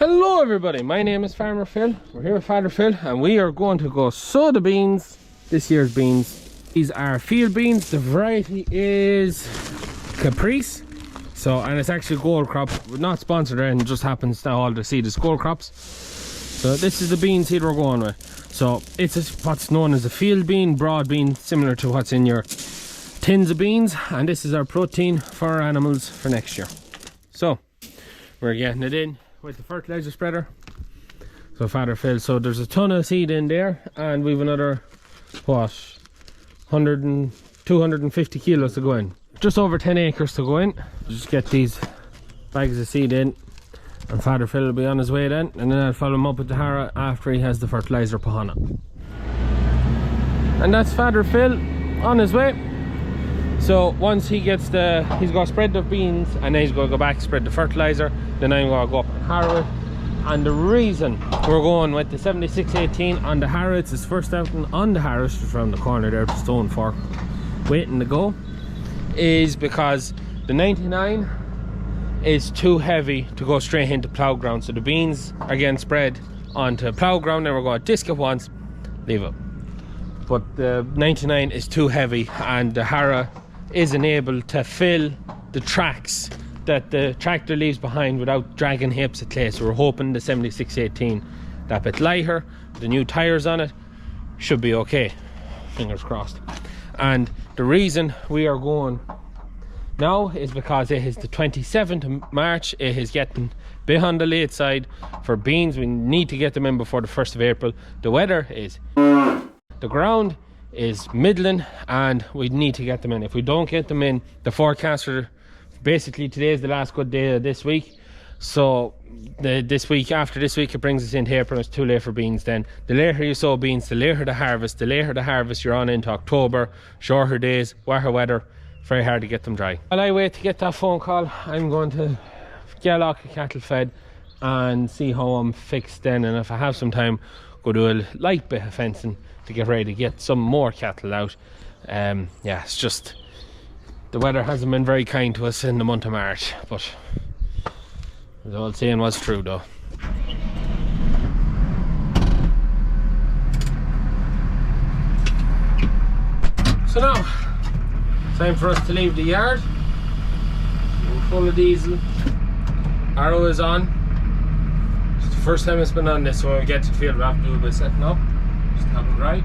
Hello everybody, my name is Farmer Phil. We're here with Father Phil and we are going to go sow the beans, this year's beans. These are field beans. The variety is Caprice. So, and it's actually gold crop. We're not sponsored and just happens to all the seed is gold crops. So this is the bean seed we're going with. So it's what's known as a field bean, broad bean, similar to what's in your tins of beans. And this is our protein for our animals for next year. So we're getting it in with the fertilizer spreader. So Father Phil, so there's a ton of seed in there and we've another what 250 kilos to go in, just over 10 acres to go in. Just get these bags of seed in and Father Phil will be on his way then, and then I'll follow him up with the harrow after he has the fertilizer put on it. And that's Father Phil on his way. So once he gets he's going to spread the beans and then he's going to go back spread the fertilizer. Then I'm going to go up and harrow it. And the reason we're going with the 7618 on the harrow, it's his first outing on the harrow, just around the corner there, the stone fork, waiting to go, is because the 99 is too heavy to go straight into plough ground. So the beans are getting spread onto plough ground and we're going to disc it once, leave it. But the 99 is too heavy and the harrow isn't able to fill the tracks that the tractor leaves behind without dragging hips of clay. So we're hoping the 7618, that bit lighter, the new tires on it, should be okay, fingers crossed. And the reason we are going now is because it is the 27th of March. It is getting a bit on the late side for beans. We need to get them in before the 1st of April. The weather is, the ground is middling and we need to get them in. If we don't get them in, the forecaster, basically today is the last good day of this week. So after this week it brings us into April and it's too late for beans then. The later you sow beans, the later the harvest. The later the harvest you're on into October, shorter days, wetter weather, very hard to get them dry. While I wait to get that phone call, I'm going to get a lot of cattle fed and see how I'm fixed then, and if I have some time, go do a light bit of fencing to get ready to get some more cattle out. Yeah, it's just the weather hasn't been very kind to us in the month of March, but the old saying was true though. So now, time for us to leave the yard. We're full of diesel. Arrow is on. It's the first time it's been on this, so when we get to the field we have to do a bit of setting up, just to have it right.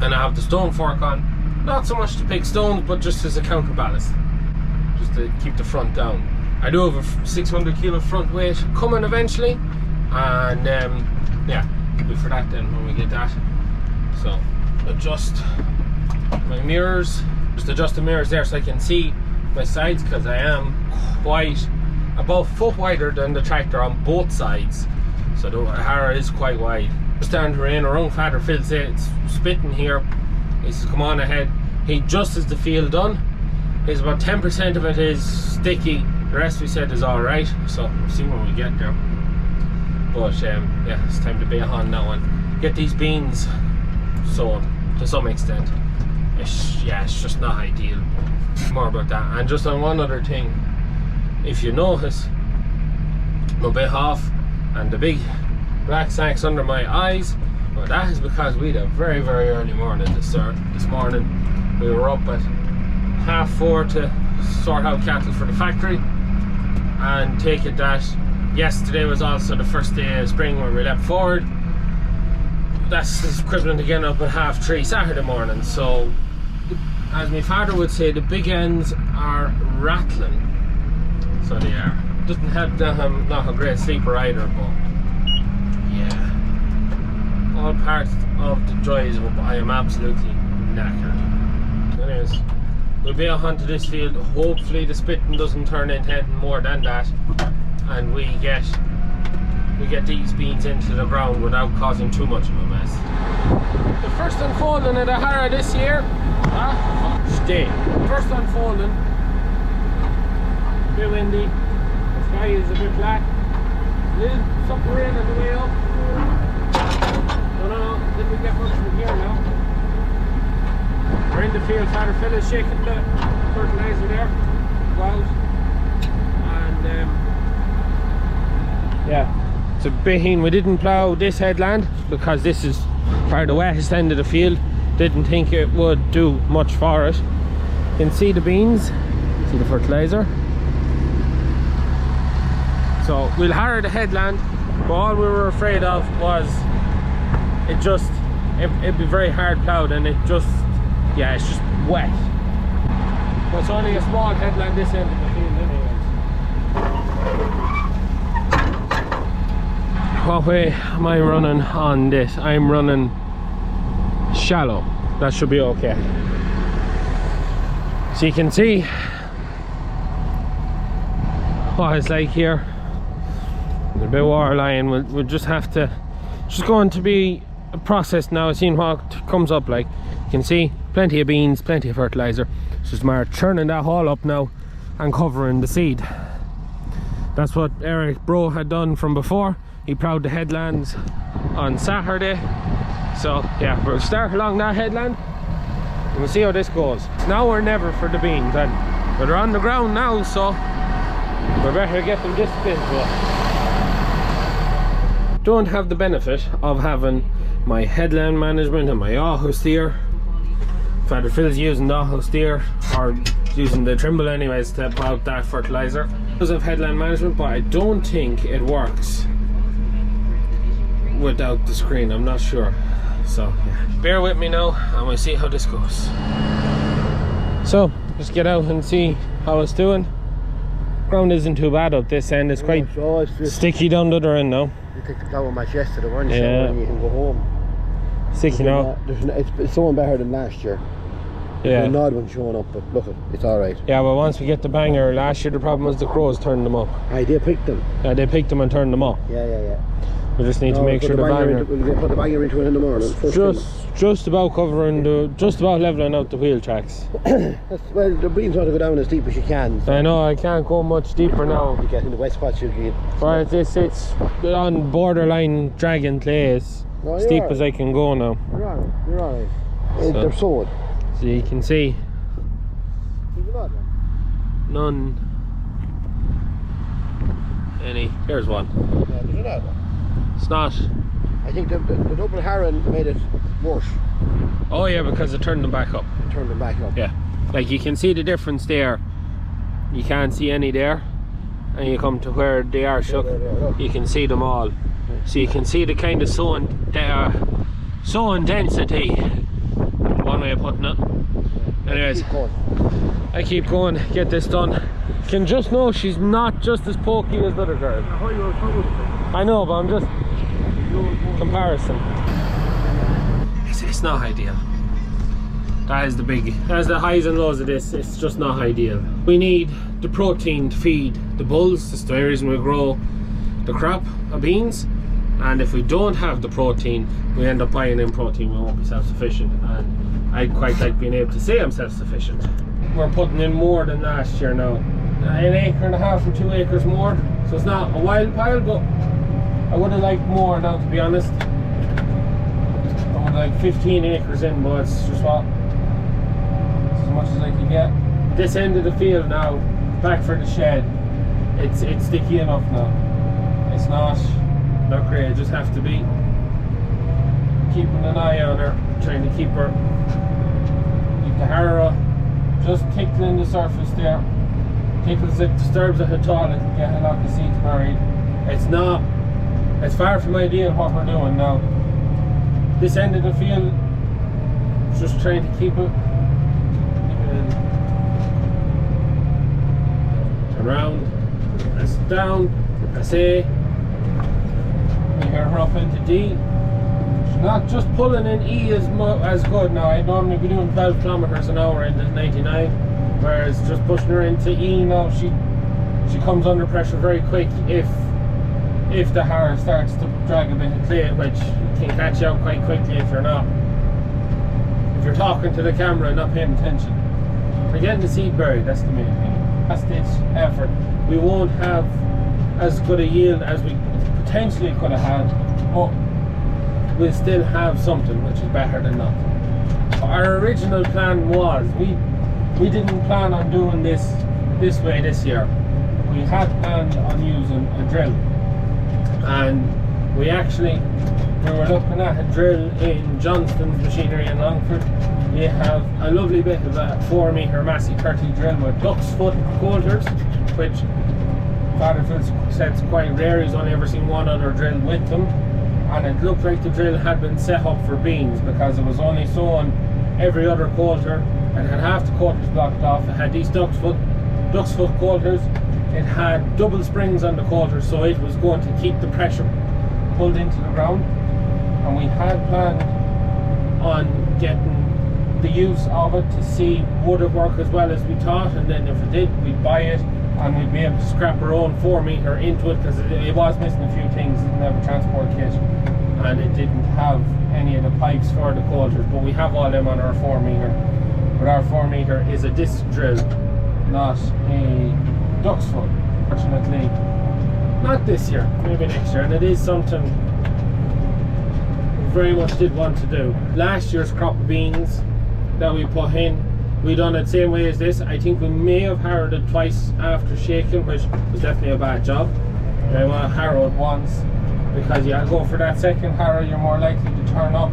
And I have the stone fork on, not so much to pick stones, but just as a counterbalance, just to keep the front down. I do have a 600 kilo front weight coming eventually, and yeah, good for that then when we get that. So adjust my mirrors, just adjust the mirrors there so I can see my sides, because I am quite about a foot wider than the tractor on both sides, so the harrow is quite wide. Just starting to rain around. Father Phil said it's spitting here. He says come on ahead. He just has the field done. He's about 10% of it is sticky, the rest we said is alright, so we'll see when we get there. But yeah, it's time to be on now and get these beans sown to some extent. Yeah, it's just not ideal. More about that. And just on one other thing, if you notice my bit off and the big black sacks under my eyes, well, that is because we had a very early morning this morning. We were up at 4:30 to sort out cattle for the factory, and take it that yesterday was also the first day of spring where we left forward. That's equivalent to getting up at 3:30 Saturday morning. So as my father would say, the big ends are rattling. So they are. Doesn't help that I'm not a great sleeper either, but yeah, all parts of the joys of I am absolutely knackered. So anyways, we'll be on to this field. Hopefully the spitting doesn't turn into anything more than that, and we get these beans into the ground without causing too much of a mess. The first unfolding of the harrow this year, first unfolding, a bit windy, the sky is a bit black, little something rain on the way up. Don't know, did we get much from here now? We're in the field. Father Phil is shaking the fertilizer there, go out, and Yeah, it's a bean. We didn't plough this headland because this is part of the wettest end of the field. Didn't think it would do much for it. You can see the beans, see the fertilizer. So we'll harrow the headland, but all we were afraid of was it'd be very hard ploughed, and it's just wet. But it's only a small headland this end of the field anyways. What way am I running on this? I'm running shallow. That should be okay. So you can see what it's like here. There's a bit of water lying. We'll just have to, it's just going to be a process now, seeing what comes up. Like you can see, plenty of beans, plenty of fertilizer. It's just a matter of churning that all up now and covering the seed. That's what Eric Bro had done from before. He ploughed the headlands on Saturday. So yeah, we'll start along that headland and we'll see how this goes. It's now or never for the beans, and they're on the ground now, so we better get them disciplined. Don't have the benefit of having my headland management and my auto steer. Father Phil's using the auto steer, or using the Trimble anyways, to put out that fertilizer. Because of headland management, but I don't think it works without the screen. I'm not sure. So yeah, bear with me now and we'll see how this goes. So just get out and see how it's doing. Ground isn't too bad up this end. It's quite sticky down the other end now. You took the plough match yesterday, weren't you? Yeah. So you can go home. Sticky now. It's so better than last year. Yeah. There's an odd one showing up, but look, it's alright. Yeah, but once we get the banger, last year the problem was the crows turned them up. Aye, they picked them. Yeah, they picked them and turned them up. Yeah. We just need to make sure the banger. We'll put the banger into it in the morning. Just about covering just about leveling out the wheel tracks. Well, the beans want to go down as deep as you can. So I know, I can't go much deeper now. You get in the wet spots, you get. Right, it's on borderline dragging clay. As steep as I can go now. You're alright. They're sowed. So you can see. There's an odd one. None. Any. Here's one. Yeah, there's an odd one. It's not. I think the double harrowing made it worse. Oh yeah, because it turned them back up. It turned them back up. Yeah. Like you can see the difference there. You can't see any there. And you come to where they are shook. You can see them all. So you can see the kind of sowing density. One way of putting it. Anyways, I keep going, get this done. Can just know she's not just as pokey as the other girl. I know, but I'm just comparison. It's not ideal. That's the highs and lows of this. It's just not ideal. We need the protein to feed the bulls. That's the only reason we grow the crop of beans. And if we don't have the protein, we end up buying in protein. We won't be self-sufficient. And I'd quite like being able to say I'm self-sufficient. We're putting in more than last year now. 1.5 acres and 2 acres more. So it's not a wild pile, but I would have liked more now, to be honest. I would have liked 15 acres in, but it's just what? It's as much as I can get. This end of the field now, back for the shed, it's sticky enough now. It's not great. I just have to be keeping an eye on her, trying to keep the harrow just tickling the surface there. Tickles it, disturbs it at all, it can get a lot of seeds buried. It's far from ideal what we're doing now. This end of the field, just trying to keep it in. Turn around, press down, press A. We hear her up into D. She's not just pulling in E as good now. I'd normally be doing 12 kilometers an hour in the 99, whereas just pushing her into E now, she comes under pressure very quick if the harrow starts to drag a bit of clay, which can catch you out quite quickly if you're talking to the camera and not paying attention. We're getting the seed buried, that's the main thing. Last ditch effort. We won't have as good a yield as we potentially could have had, but we'll still have something, which is better than nothing. Our original plan was, we didn't plan on doing this way this year. We had planned on using a drill. And we were looking at a drill in Johnston's Machinery in Longford. They have a lovely bit of a 4 metre Massey 30 drill with duck's foot coulters, which Father Phil said it's quite rare. He's only ever seen one other drill with them, and it looked like the drill had been set up for beans because it was only sown every other coulter. It had half the coulters blocked off. It had these duck's foot coulters. It had double springs on the coulters, so it was going to keep the pressure pulled into the ground. And we had planned on getting the use of it to see would it work as well as we thought, and then if it did, we'd buy it and we'd be able to scrap our own 4 metre into it, because it was missing a few things. It didn't have a transport kit and it didn't have any of the pipes for the coulters, but we have all them on our 4 metre. But our 4 metre is a disc drill, not a duck's foot. Fortunately, not this year, maybe next year, and it is something we very much did want to do. Last year's crop of beans that we put in, we done it the same way as this. I think we may have harrowed it twice after shaking, which was definitely a bad job. I want to harrow it once, because you go for that second harrow, you're more likely to turn up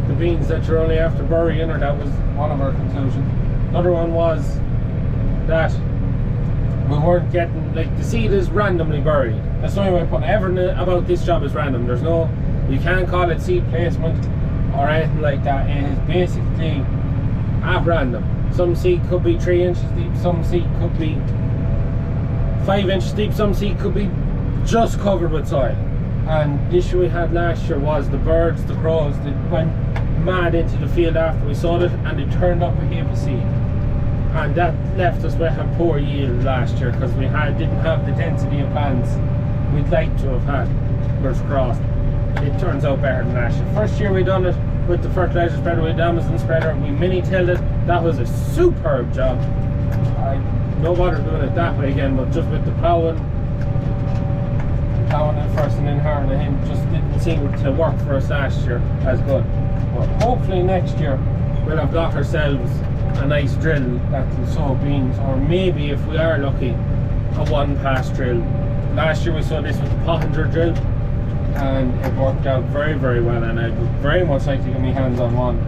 the beans that you're only after burying, or that was one of our conclusions. Another one was that we weren't getting, like, the seed is randomly buried. That's the only way I put it. Everything about this job is random. There's no, you can't call it seed placement or anything like that. It is basically at random. Some seed could be 3 inches deep, some seed could be 5 inches deep, some seed could be just covered with soil. And the issue we had last year was the birds, the crows, they went mad into the field after we sowed it, and they turned up a heap of seed. And that left us with a poor yield last year, because we didn't have the density of plants we'd like to have had. Fingers crossed, it turns out better than last year. First year we done it with the fertilizer spreader, with the Amazon spreader, we mini-tilled it. That was a superb job. No bother doing it that way again, but just with the ploughing it first and then harrowing it in, just didn't seem to work for us last year as good. But hopefully next year we'll have got ourselves a nice drill that will sow beans, or maybe, if we are lucky, a 1-pass drill. Last year we saw this with the Pottinger drill, and it worked out very, very well, and I'd very much like to get my hands on one,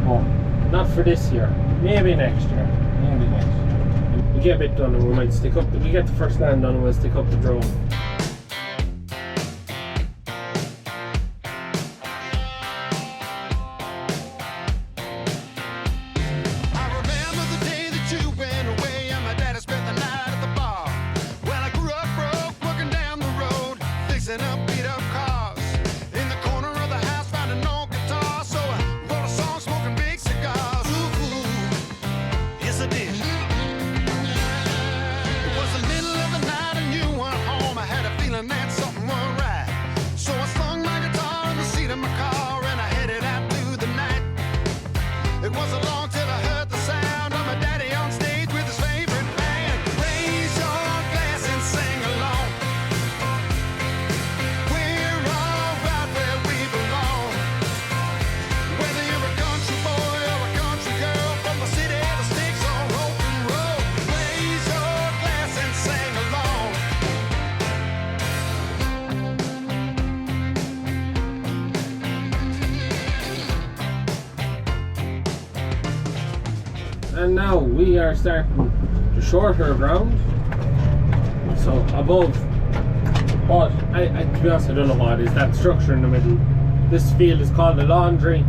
but not for this year. Maybe next year. Maybe next year. We get a bit done and we might stick up. We get the first land done and we'll stick up the drone. And now we are starting the shorter ground, so above what, to be honest I don't know what it is, that structure in the middle. This field is called the laundry.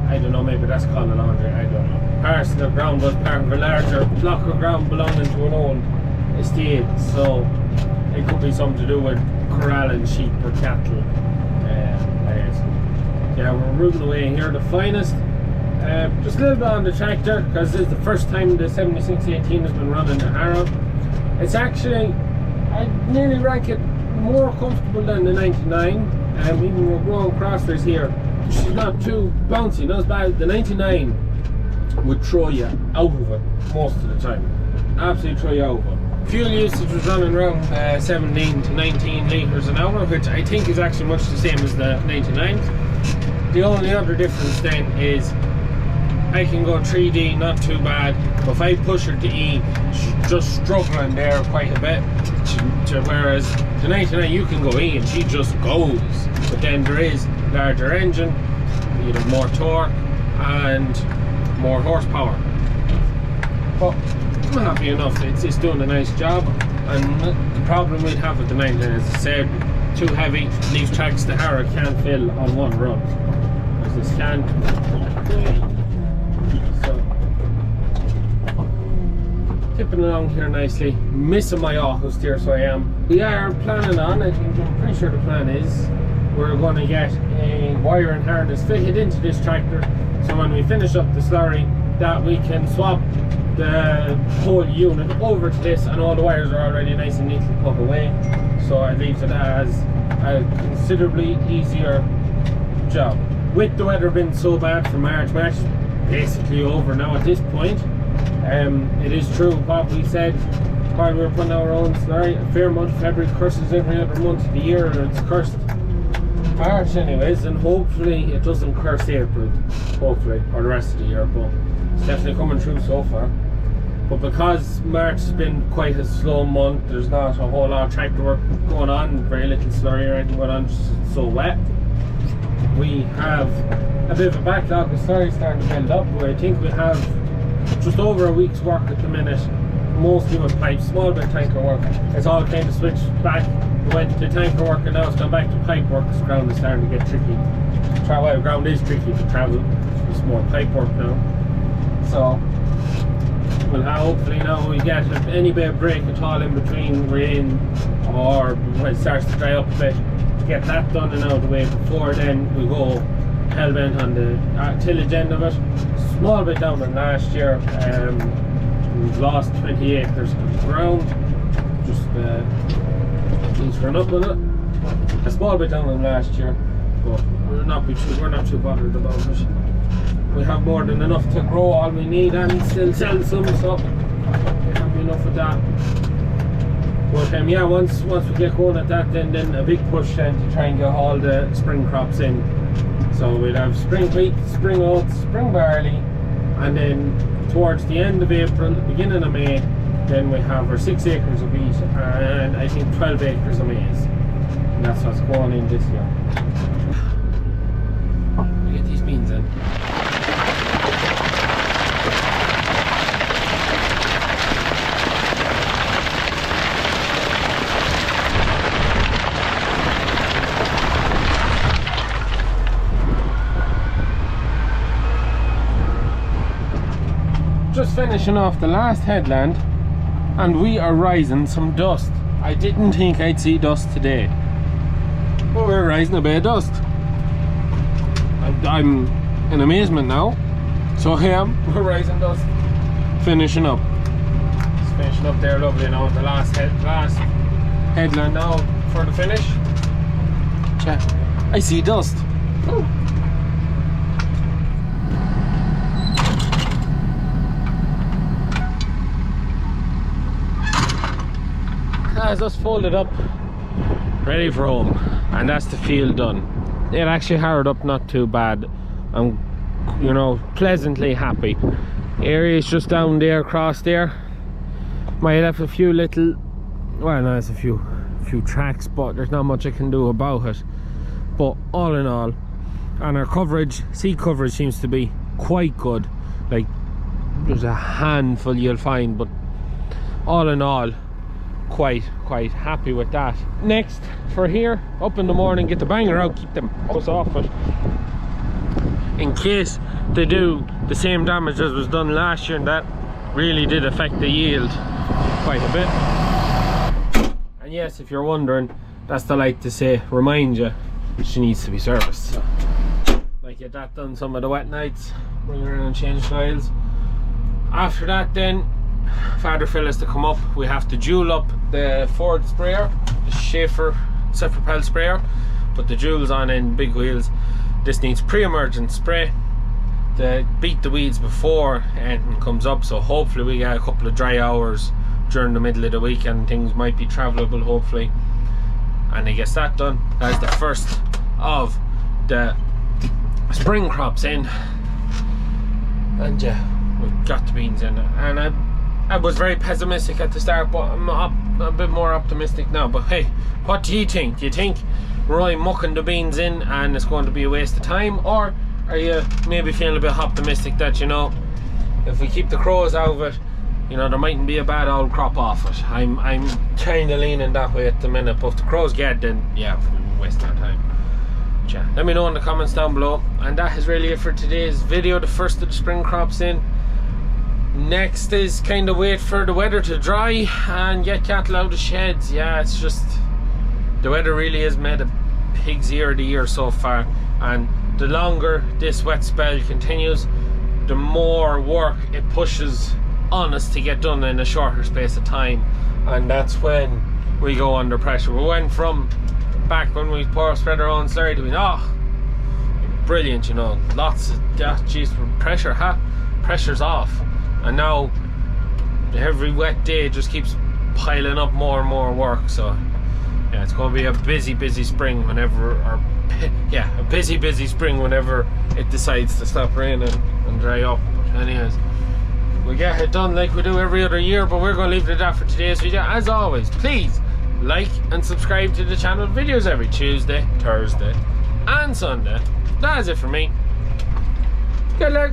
I don't know, maybe that's called the laundry, I don't know. Part of the ground was part of a larger block of ground belonging to an old estate, so it could be something to do with corralling sheep or cattle. Yeah, we're rooting away here, the finest. Just a little bit on the tractor, because this is the first time the 7618 has been running the harrow. It's actually, I nearly rank it more comfortable than the 99, and even we're growing crosslers here, she's not too bouncy, not as bad. The 99 would throw you out of it most of the time, absolutely throw you out of it. Fuel usage was running around 17 to 19 litres an hour, which I think is actually much the same as the 99. The only other difference then is I can go 3D, not too bad, but if I push her to E, she just struggling there quite a bit, whereas the 99 you can go in, she just goes, but then there is larger engine, you know, more torque and more horsepower. But I'm happy enough, it's doing a nice job. And the problem we'd have with the 99, as I said, too heavy, leaves tracks the harrow can't fill on one run, as this can. So tipping along here nicely, missing my auto steer, so I am. We are planning on, I'm pretty sure the plan is, we're going to get a wire and harness fitted into this tractor, so when we finish up the slurry, that we can swap the whole unit over to this, and all the wires are already nice and neatly put away, so it leaves it as a considerably easier job. With the weather being so bad for March is basically over now at this point. It is true what we said while we were putting our own slurry, a fair month. February curses every other month of the year, and it's cursed March anyways, and hopefully it doesn't curse April, hopefully, or the rest of the year, but it's definitely coming through so far. But because March has been quite a slow month, there's not a whole lot of tractor work going on, very little slurry or anything going on, just it's so wet. We have a bit of a backlog of slurry starting to build up, where I think we have just over a week's work at the minute, mostly with pipes, small bit of tanker work. It's all kind of switched back, we went to tanker work and now it's gone back to pipe work, because ground is starting to get tricky. Well, ground is tricky to travel, it's more pipe work now. So we'll hopefully now we get any bit of break at all in between rain, or when it starts to dry up a bit, to get that done and out of the way before then we go hellbent on the tillage end of it. Small bit down than last year. We've lost 20 acres of ground, just needs for up with it. A small bit down than last year, but we're not too bothered about it. We have more than enough to grow all we need and still sell some, so we're happy enough with that. But yeah, once we get going at that, then a big push then to try and get all the spring crops in. So we'll have spring wheat, spring oats, spring barley, and then towards the end of April, beginning of May, then we have our 6 acres of wheat and I think 12 acres of maize. And that's what's going in this year. We get these beans in. Just finishing off the last headland, and we are rising some dust. I didn't think I'd see dust today, but we're rising a bit of dust. I'm in amazement now. So I am, we're rising dust. Finishing up. Just finishing up there, lovely now. The last headland now for the finish. I see dust. Ooh. Has us folded up, ready for home, and that's the field done. It actually harrowed up not too bad. I'm, you know, pleasantly happy. Area's just down there, across there. Might have a few little, well, no, it's a few tracks, but there's not much I can do about it. But all in all, and our coverage, seed coverage seems to be quite good. Like, there's a handful you'll find, but all in all, quite happy with that. Next, for here, up in the morning, get the banger out, keep them us off it, in case they do the same damage as was done last year, and that really did affect the yield quite a bit. And yes, if you're wondering, that's the light to say, remind you she needs to be serviced. So, like, get that done some of the wet nights, bring her around and change oils. After that, then Father Phil has to come up. We have to dual up the Ford sprayer, the Schaefer self-propelled sprayer, put the jewels on in big wheels. This needs pre-emergent spray to beat the weeds before anything comes up, so hopefully we get a couple of dry hours during the middle of the week and things might be travelable, hopefully, and he gets that done. That's the first of the spring crops in, and yeah, we've got the beans in, and I was very pessimistic at the start, but I'm a bit more optimistic now. But hey, what do you think? Do you think we're only mucking the beans in and it's going to be a waste of time, or are you maybe feeling a bit optimistic that, you know, if we keep the crows out of it, you know, there mightn't be a bad old crop off it? I'm kind of leaning that way at the minute, but if the crows get, then yeah, we're wasting our time. But yeah, let me know in the comments down below. And that is really it for today's video. The first of the spring crops in. Next is kind of wait for the weather to dry and get cattle out of the sheds. Yeah, it's just, the weather really has made a pig's ear of the year so far, and the longer this wet spell continues, the more work it pushes on us to get done in a shorter space of time, and that's when we go under pressure. We went from back when we spread our own slurry to brilliant, you know, lots of geez, pressure's off. And now every wet day just keeps piling up more and more work. So yeah, it's going to be a busy spring whenever, a busy spring whenever it decides to stop raining and dry up. But anyways, we get it done like we do every other year, but we're going to leave it at that for today's video. As always, please like and subscribe to the channel. Videos every Tuesday, Thursday and Sunday. That is it for me. Good luck.